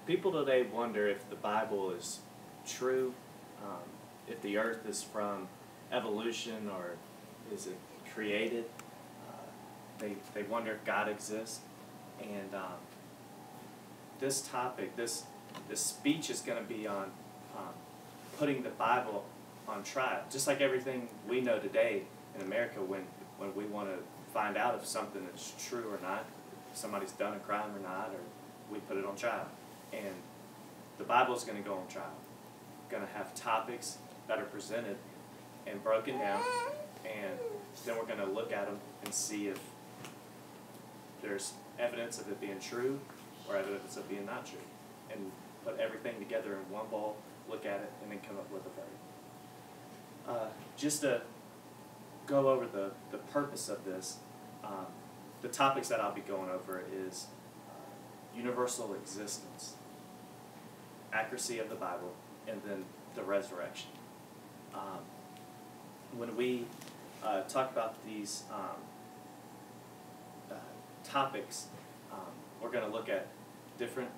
People today wonder if the Bible is true, if the earth is from evolution or is it created. They wonder if God exists. And this topic, this speech is going to be on putting the Bible on trial. Just like everything we know today in America, when we want to find out if something is true or not, if somebody's done a crime or not, or we put it on trial. And the Bible is going to go on trial. Going to have topics that are presented and broken down, and then we're going to look at them and see if there's evidence of it being true or evidence of it being not true, and put everything together in one bowl, look at it, and then come up with a verdict. Just to go over the purpose of this, the topics that I'll be going over is universal existence, accuracy of the Bible, and then the resurrection. When we talk about these topics, we're going to look at different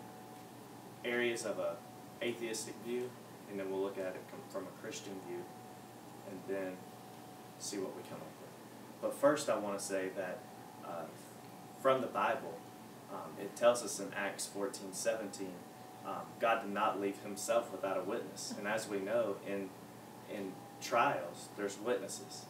areas of a atheistic view, and then we'll look at it from a Christian view, and then see what we come up with. But first I want to say that from the Bible, it tells us in Acts 14:17, God did not leave himself without a witness. And as we know, in trials, there's witnesses.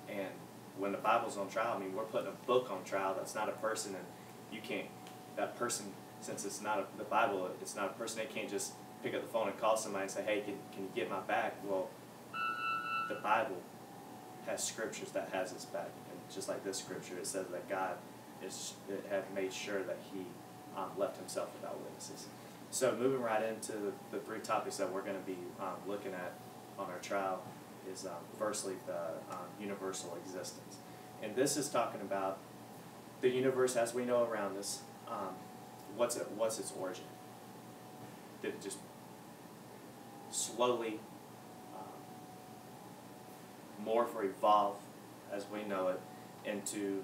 And when the Bible's on trial, I mean, we're putting a book on trial that's not a person, and you can't, that person, since it's not the Bible, it's not a person, they can't just pick up the phone and call somebody and say, hey, can you get my back? Well, the Bible has scriptures that has its back. And just like this scripture, it says that God had made sure that he left himself without witnesses. So moving right into the three topics that we're going to be looking at on our trial is firstly the universal existence. And this is talking about the universe as we know around us. What's its origin? Did it just slowly morph or evolve as we know it into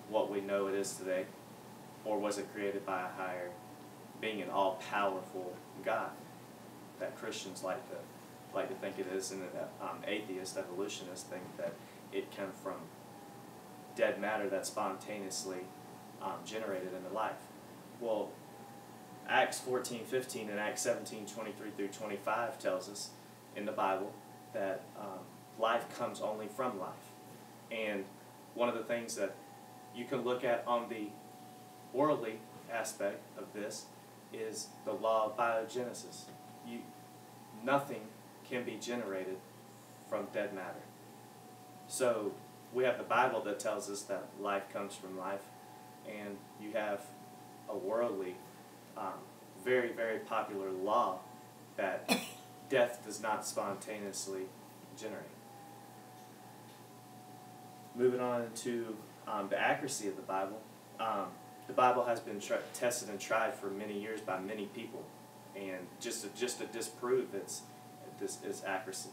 what we know it is today? Or was it created by a higher being, an all-powerful God that Christians like to think it is, and that atheists, evolutionists think that it came from dead matter that spontaneously generated into life? Well, Acts 14:15 and Acts 17:23 through 25 tells us in the Bible that life comes only from life. And one of the things that you can look at on the worldly aspect of this is the law of biogenesis. Nothing can be generated from dead matter. So we have the Bible that tells us that life comes from life, and you have a worldly, very, very popular law that death does not spontaneously generate. Moving on to the accuracy of the Bible. The Bible has been tested and tried for many years by many people, and just to disprove its accuracy,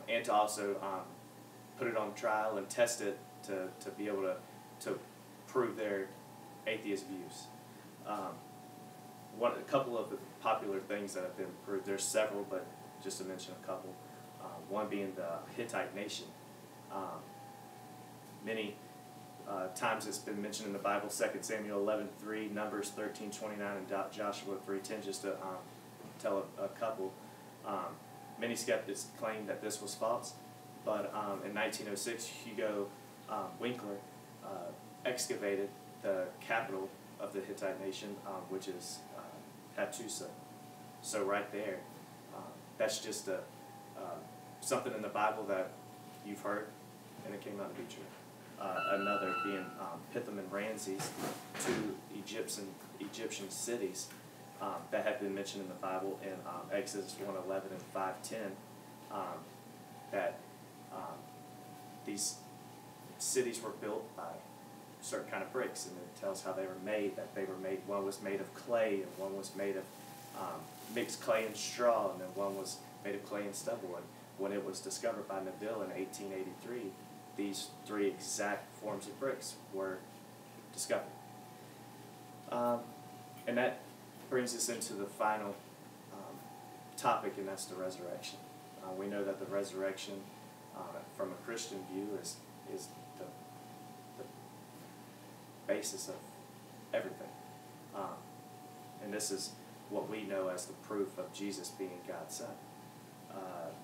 and to also put it on trial and test it to be able to prove their atheist views. A couple of the popular things that have been proved. There's several, but just to mention a couple. One being the Hittite nation. Many times it's been mentioned in the Bible, 2 Samuel 11:3, Numbers 13:29, and Joshua 3:10, just to tell a couple. Many skeptics claim that this was false, but in 1906, Hugo Winkler excavated the capital of the Hittite nation, which is Hattusa. So right there, that's just something in the Bible that you've heard, and it came out to be true. Another being Pithom and Ramses, two Egyptian cities that have been mentioned in the Bible in Exodus 1:11 and 5:10, that these cities were built by certain kind of bricks, and it tells how they were made, that they were made, one was made of clay, and one was made of mixed clay and straw, and then one was made of clay and stubble. And when it was discovered by Neville in 1883, these three exact forms of bricks were discovered. And that brings us into the final topic, and that's the resurrection. We know that the resurrection, from a Christian view, is the basis of everything. And this is what we know as the proof of Jesus being God's Son,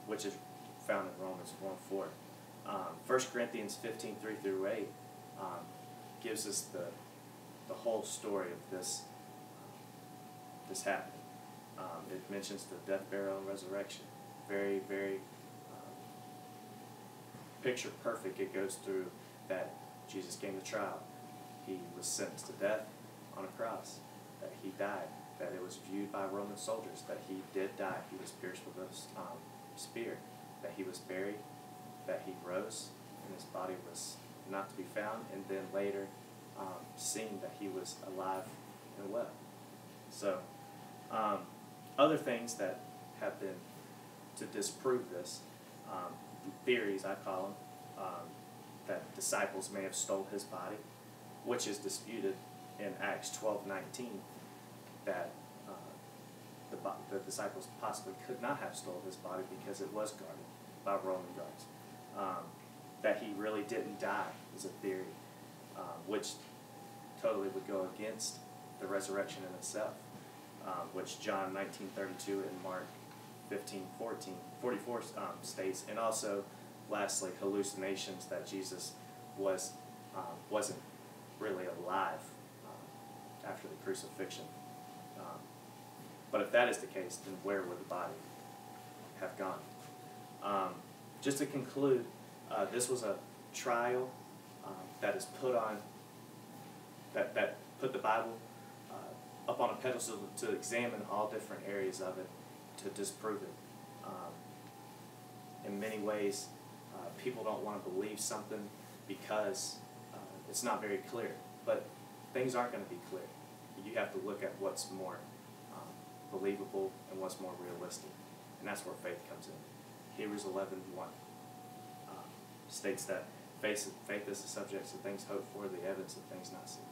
which is found in Romans 1:4. 1 Corinthians 15:3-8 gives us the whole story of this happening. It mentions the death, burial, and resurrection. Very, very picture perfect. It goes through that Jesus came to trial. He was sentenced to death on a cross, that he died, that it was viewed by Roman soldiers that he did die. He was pierced with a spear, that he was buried, that he rose, and his body was not to be found, and then later seen that he was alive and well. So, other things that have been to disprove this, theories I call them, that disciples may have stole his body, which is disputed in Acts 12:19, that the disciples possibly could not have stolen his body because it was guarded by Roman guards. That he really didn't die is a theory, which totally would go against the resurrection in itself, which John 19:32 and Mark 15:44 states, and also, lastly, hallucinations that Jesus wasn't really alive after the crucifixion. But if that is the case, then where would the body have gone? Just to conclude, this was a trial that is put on, that put the Bible up on a pedestal to examine all different areas of it, to disprove it. In many ways, people don't want to believe something because it's not very clear. But things aren't going to be clear. You have to look at what's more believable and what's more realistic. And that's where faith comes in. Hebrews 11:1 states that faith is the subject of things hoped for, the evidence of things not seen.